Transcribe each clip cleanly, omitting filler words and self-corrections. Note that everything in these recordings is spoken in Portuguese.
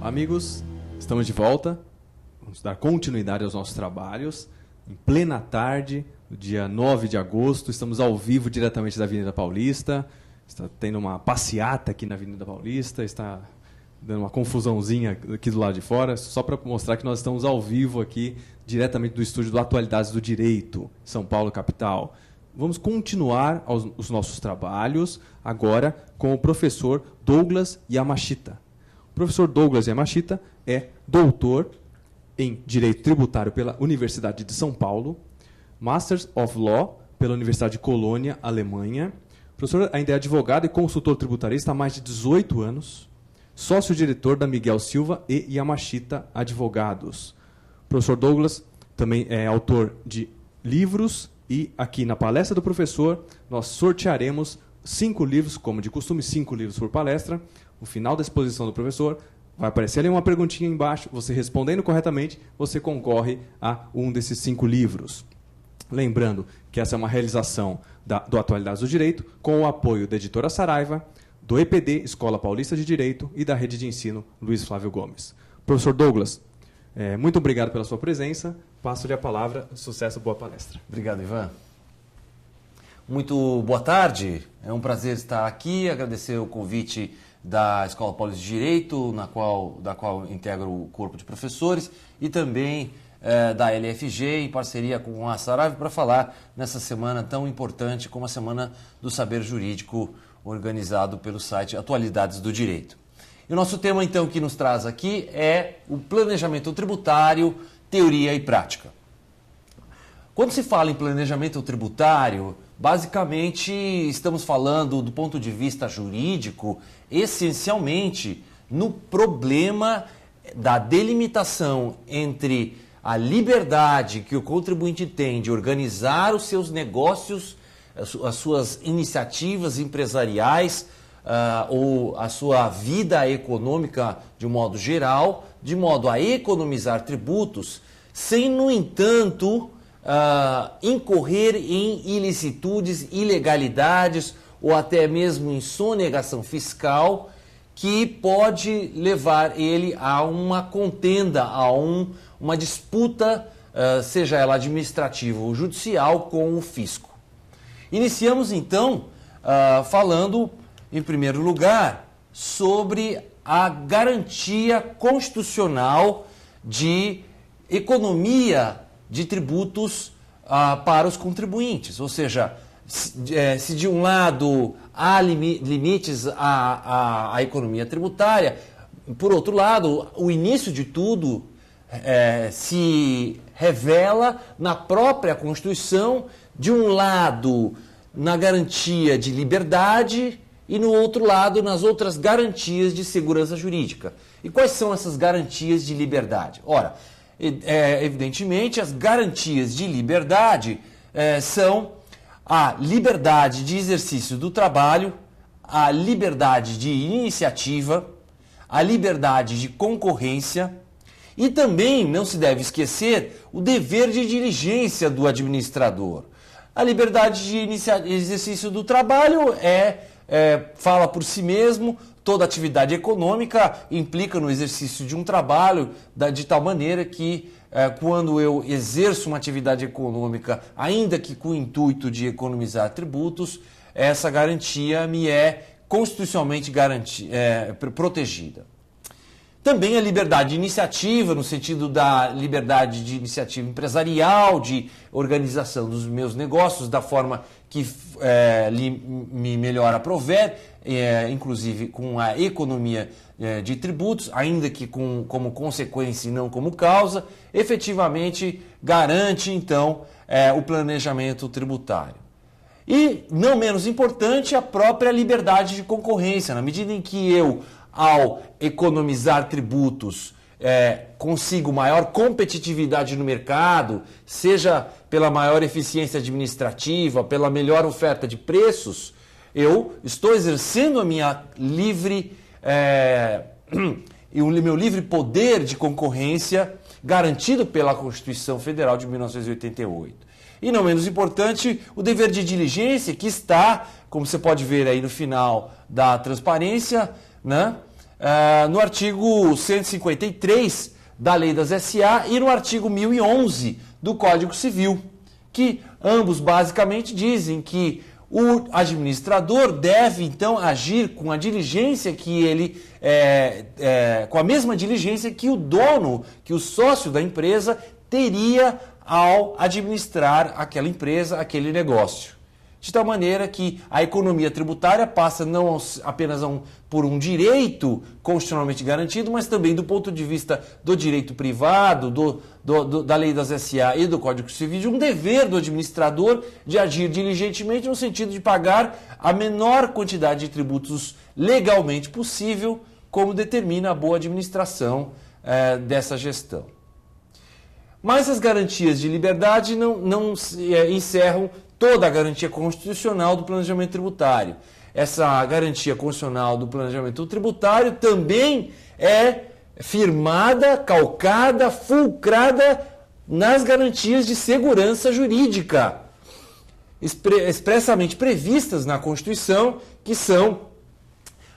Amigos, estamos de volta. Vamos dar continuidade aos nossos trabalhos. Em plena tarde, no dia 9 de agosto, estamos ao vivo diretamente da Avenida Paulista. Está tendo uma passeata aqui na Avenida Paulista, está dando uma confusãozinha aqui do lado de fora, só para mostrar que nós estamos ao vivo aqui, diretamente do estúdio do Atualidades do Direito, São Paulo, capital. Vamos continuar os nossos trabalhos, agora com o professor Douglas Yamashita. O professor Douglas Yamashita é doutor em Direito Tributário pela Universidade de São Paulo, Masters of Law pela Universidade de Colônia, Alemanha. O professor ainda é advogado e consultor tributarista há mais de 18 anos, sócio-diretor da Miguel Silva e Yamashita Advogados. O professor Douglas também é autor de livros e aqui na palestra do professor nós sortearemos 5 livros, como de costume, 5 livros por palestra. No final da exposição do professor, vai aparecer ali uma perguntinha embaixo, você respondendo corretamente, você concorre a um desses 5 livros. Lembrando que essa é uma realização do Atualidades do Direito, com o apoio da Editora Saraiva, do EPD, Escola Paulista de Direito, e da Rede de Ensino Luiz Flávio Gomes. Professor Douglas, muito obrigado pela sua presença. Passo-lhe a palavra. Sucesso, boa palestra. Obrigado, Ivan. Muito boa tarde. É um prazer estar aqui, agradecer o convite da Escola Paulista de Direito, da qual integro o corpo de professores, e também da LFG, em parceria com a Saraiva, para falar nessa semana tão importante como a Semana do Saber Jurídico, organizado pelo site Atualidades do Direito. E o nosso tema, então, que nos traz aqui é o planejamento tributário, teoria e prática. Quando se fala em planejamento tributário, basicamente estamos falando, do ponto de vista jurídico, essencialmente no problema da delimitação entre a liberdade que o contribuinte tem de organizar os seus negócios, as suas iniciativas empresariais, ou a sua vida econômica de um modo geral, de modo a economizar tributos, sem, no entanto, incorrer em ilicitudes, ilegalidades ou até mesmo em sonegação fiscal, que pode levar ele a uma contenda, a uma disputa, seja ela administrativa ou judicial, com o fisco. Iniciamos então falando, em primeiro lugar, sobre a garantia constitucional de economia de tributos para os contribuintes. Ou seja, se de um lado há limites à economia tributária, por outro lado, o início de tudo se revela na própria Constituição, de um lado na garantia de liberdade e no outro lado nas outras garantias de segurança jurídica. E quais são essas garantias de liberdade? Ora, evidentemente, as garantias de liberdade são a liberdade de exercício do trabalho, a liberdade de iniciativa, a liberdade de concorrência e também, não se deve esquecer, o dever de diligência do administrador. A liberdade de exercício do trabalho fala por si mesmo. Toda atividade econômica implica no exercício de um trabalho de tal maneira que, quando eu exerço uma atividade econômica, ainda que com o intuito de economizar tributos, essa garantia me é constitucionalmente protegida. Também a liberdade de iniciativa, no sentido da liberdade de iniciativa empresarial, de organização dos meus negócios da forma que me melhor aprover, inclusive com a economia de tributos, ainda que como consequência e não como causa, efetivamente garante, então, o planejamento tributário. E, não menos importante, a própria liberdade de concorrência, na medida em que eu, ao economizar tributos, consigo maior competitividade no mercado, seja pela maior eficiência administrativa, pela melhor oferta de preços, eu estou exercendo a minha o meu livre poder de concorrência garantido pela Constituição Federal de 1988. E não menos importante, o dever de diligência, que está, como você pode ver aí no final da transparência, né, no artigo 153 da Lei das SA e no artigo 1011 do Código Civil, que ambos basicamente dizem que o administrador deve, então, agir com a diligência que ele, com a mesma diligência que o dono, que o sócio da empresa teria ao administrar aquela empresa, aquele negócio. De tal maneira que a economia tributária passa não apenas por um direito constitucionalmente garantido, mas também do ponto de vista do direito privado, da lei das SA e do Código Civil, de um dever do administrador de agir diligentemente no sentido de pagar a menor quantidade de tributos legalmente possível, como determina a boa administração dessa gestão. Mas as garantias de liberdade não encerram toda a garantia constitucional do planejamento tributário. Essa garantia constitucional do planejamento tributário também é firmada, calcada, fulcrada nas garantias de segurança jurídica, expressamente previstas na Constituição, que são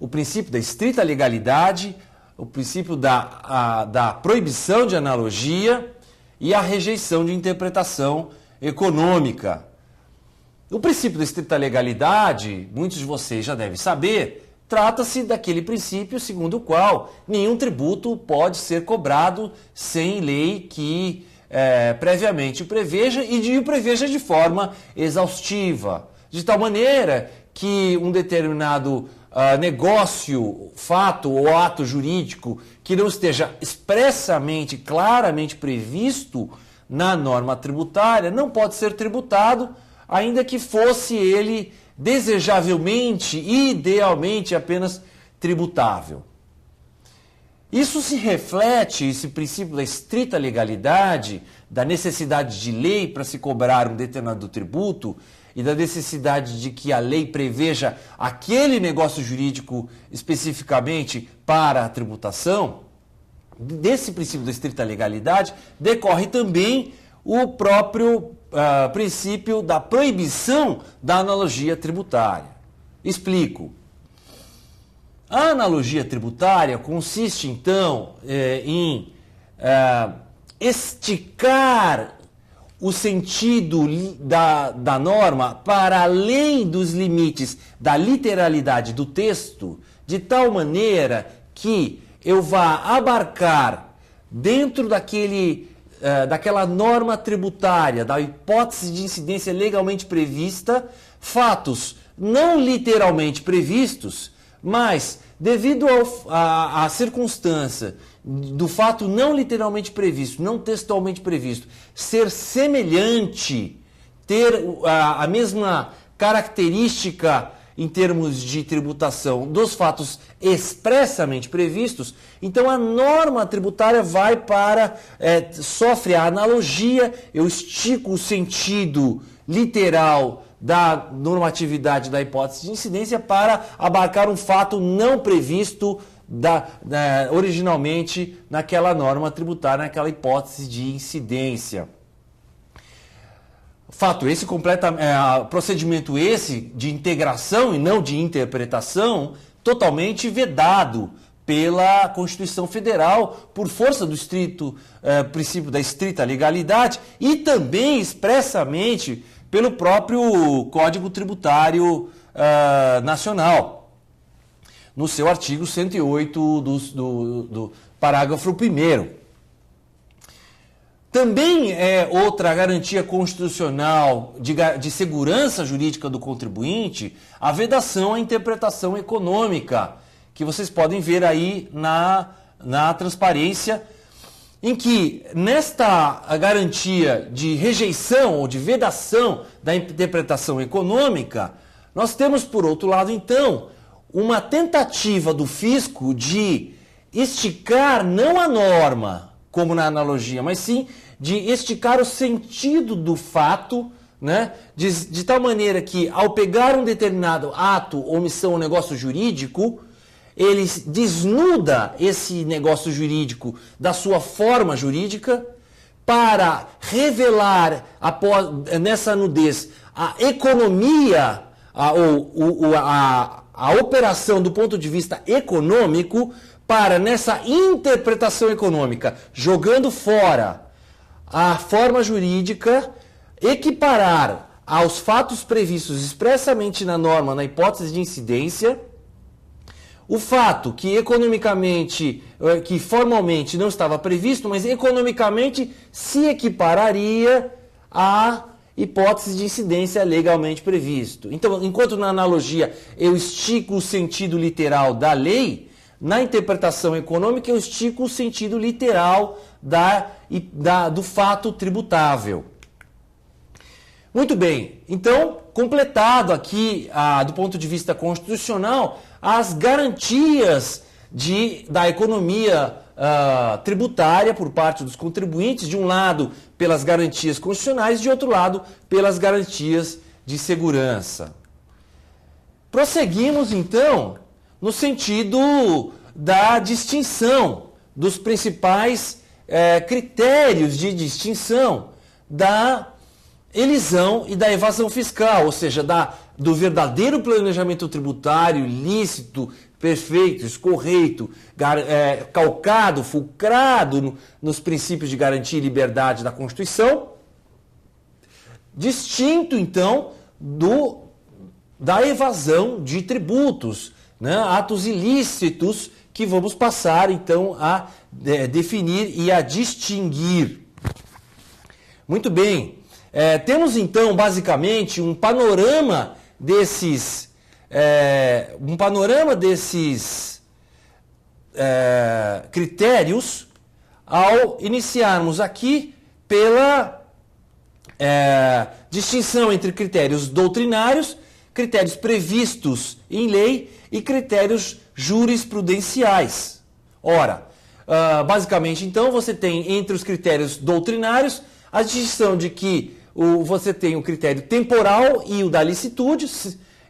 o princípio da estrita legalidade, o princípio da proibição de analogia e a rejeição de interpretação econômica. O princípio da estrita legalidade, muitos de vocês já devem saber, trata-se daquele princípio segundo o qual nenhum tributo pode ser cobrado sem lei que previamente o preveja e o preveja de forma exaustiva, de tal maneira que um determinado negócio, fato ou ato jurídico que não esteja expressamente, claramente previsto na norma tributária não pode ser tributado, ainda que fosse ele desejavelmente e idealmente apenas tributável. Isso se reflete, esse princípio da estrita legalidade, da necessidade de lei para se cobrar um determinado tributo e da necessidade de que a lei preveja aquele negócio jurídico especificamente para a tributação. Desse princípio da estrita legalidade decorre também o próprio princípio da proibição da analogia tributária. Explico. A analogia tributária consiste, então, em esticar o sentido da norma para além dos limites da literalidade do texto, de tal maneira que eu vá abarcar dentro daquela norma tributária, da hipótese de incidência legalmente prevista, fatos não literalmente previstos, mas devido à circunstância do fato não literalmente previsto, não textualmente previsto, ser semelhante, ter a mesma característica em termos de tributação dos fatos expressamente previstos, então a norma tributária sofre a analogia, eu estico o sentido literal da normatividade da hipótese de incidência para abarcar um fato não previsto originalmente naquela norma tributária, naquela hipótese de incidência. Fato esse, procedimento esse de integração e não de interpretação, totalmente vedado pela Constituição Federal, por força do princípio da estrita legalidade e também expressamente pelo próprio Código Tributário Nacional, no seu artigo 108 do parágrafo 1º. Também é outra garantia constitucional de segurança jurídica do contribuinte a vedação à interpretação econômica, que vocês podem ver aí na transparência, em que nesta garantia de rejeição ou de vedação da interpretação econômica, nós temos, por outro lado, então, uma tentativa do fisco de esticar não a norma, como na analogia, mas sim de esticar o sentido do fato, né? De tal maneira que, ao pegar um determinado ato, omissão ou negócio jurídico, ele desnuda esse negócio jurídico da sua forma jurídica para revelar, nessa nudez, a economia, a operação do ponto de vista econômico para, nessa interpretação econômica, jogando fora a forma jurídica, equiparar aos fatos previstos expressamente na norma, na hipótese de incidência, o fato que economicamente, que formalmente não estava previsto, mas economicamente se equipararia à hipótese de incidência legalmente previsto. Então, enquanto na analogia eu estico o sentido literal da lei, na interpretação econômica eu estico o sentido literal do fato tributável. Muito bem, então, completado aqui, do ponto de vista constitucional, as garantias da economia tributária por parte dos contribuintes, de um lado pelas garantias constitucionais, de outro lado pelas garantias de segurança. Prosseguimos então no sentido da distinção dos principais critérios de distinção da elisão e da evasão fiscal, ou seja, do verdadeiro planejamento tributário lícito, perfeito, escorreito, calcado, fulcrado nos princípios de garantia e liberdade da Constituição, distinto, então, da evasão de tributos, né, atos ilícitos que vamos passar, então, a definir e a distinguir. Muito bem. Temos, então, basicamente, um panorama desses critérios ao iniciarmos aqui pela distinção entre critérios doutrinários, critérios previstos em lei e critérios jurisprudenciais. Ora, basicamente, então, você tem entre os critérios doutrinários a distinção de que você tem o critério temporal e o da licitude,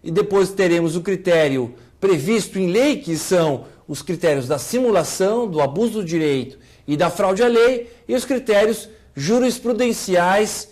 e depois teremos o critério previsto em lei, que são os critérios da simulação, do abuso do direito e da fraude à lei, e os critérios jurisprudenciais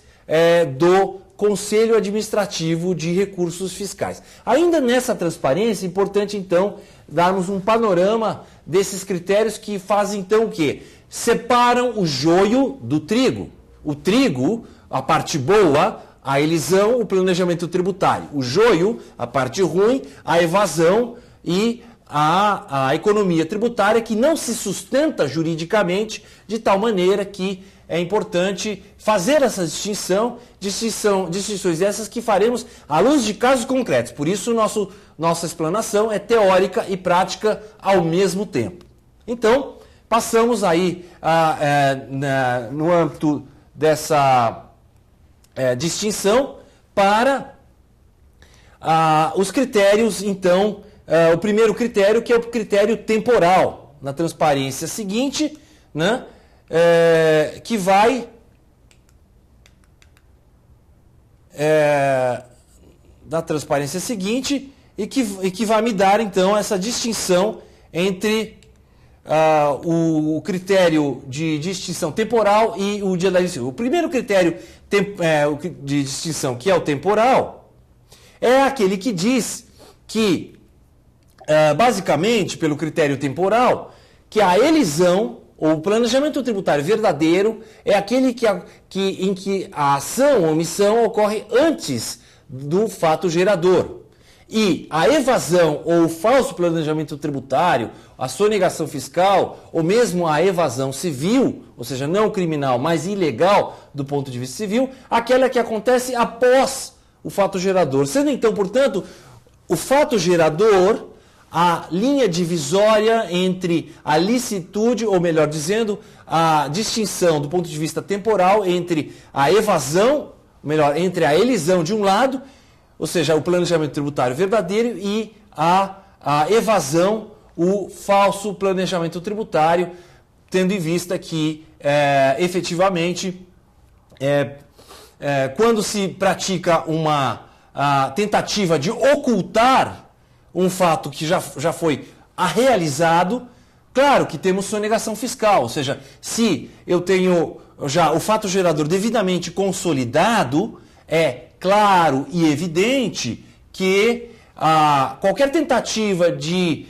do Conselho Administrativo de Recursos Fiscais. Ainda nessa transparência, é importante então darmos um panorama desses critérios que fazem então o quê? Separam o joio do trigo. O trigo, a parte boa, a elisão, o planejamento tributário. O joio, a parte ruim, a evasão e a economia tributária, que não se sustenta juridicamente, de tal maneira que é importante fazer essa distinções essas que faremos à luz de casos concretos. Por isso, nossa explanação é teórica e prática ao mesmo tempo. Então, passamos aí no âmbito dessa distinção para os critérios, então, o primeiro critério, que é o critério temporal, na transparência seguinte, né, que vai da transparência seguinte e que vai me dar, então, essa distinção entre o critério de distinção temporal e o de análise. O primeiro critério de distinção, que é o temporal, é aquele que diz que, basicamente, pelo critério temporal, que a elisão ou o planejamento tributário verdadeiro é aquele em que a ação ou omissão ocorre antes do fato gerador. E a evasão ou o falso planejamento tributário, a sonegação fiscal, ou mesmo a evasão civil, ou seja, não criminal, mas ilegal do ponto de vista civil, aquela que acontece após o fato gerador. Sendo então, portanto, o fato gerador a linha divisória entre a licitude, ou melhor dizendo, a distinção do ponto de vista temporal entre a evasão, entre a elisão de um lado, ou seja, o planejamento tributário verdadeiro, e a evasão, o falso planejamento tributário, tendo em vista que, efetivamente, quando se pratica uma tentativa de ocultar um fato que já foi realizado, claro que temos sonegação fiscal, ou seja, se eu tenho já o fato gerador devidamente consolidado, é claro e evidente que qualquer tentativa de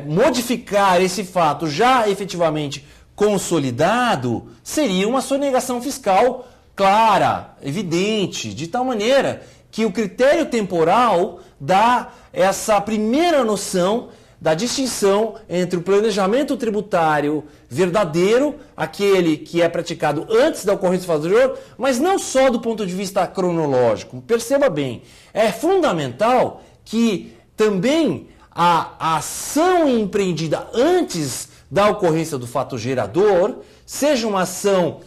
modificar esse fato já efetivamente consolidado seria uma sonegação fiscal clara, evidente, de tal maneira que o critério temporal dá essa primeira noção da distinção entre o planejamento tributário verdadeiro, aquele que é praticado antes da ocorrência do fato gerador, mas não só do ponto de vista cronológico. Perceba bem, é fundamental que também a ação empreendida antes da ocorrência do fato gerador seja uma ação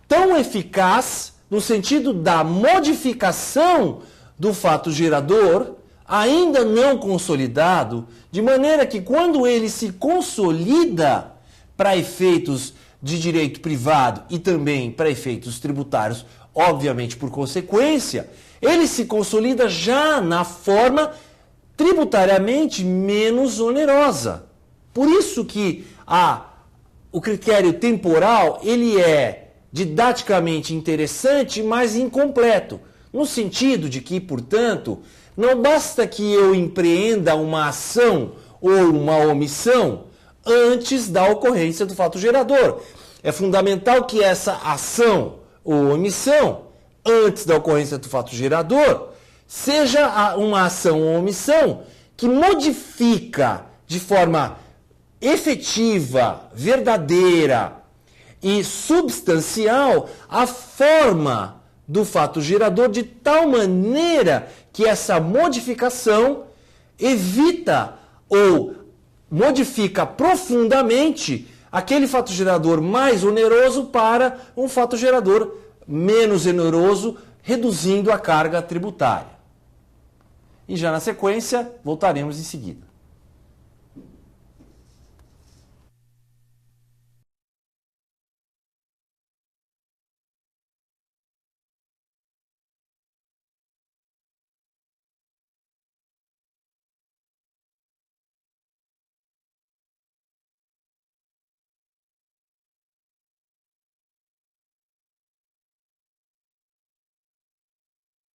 tão eficaz no sentido da modificação do fato gerador, ainda não consolidado, de maneira que quando ele se consolida para efeitos de direito privado e também para efeitos tributários, obviamente por consequência, ele se consolida já na forma tributariamente menos onerosa. Por isso que o critério temporal ele é didaticamente interessante, mas incompleto, no sentido de que, portanto, não basta que eu empreenda uma ação ou uma omissão antes da ocorrência do fato gerador. É fundamental que essa ação ou omissão, antes da ocorrência do fato gerador, seja uma ação ou omissão que modifica de forma efetiva, verdadeira e substancial a forma do fato gerador de tal maneira que essa modificação evita ou modifica profundamente aquele fato gerador mais oneroso para um fato gerador menos oneroso, reduzindo a carga tributária. E já na sequência, voltaremos em seguida.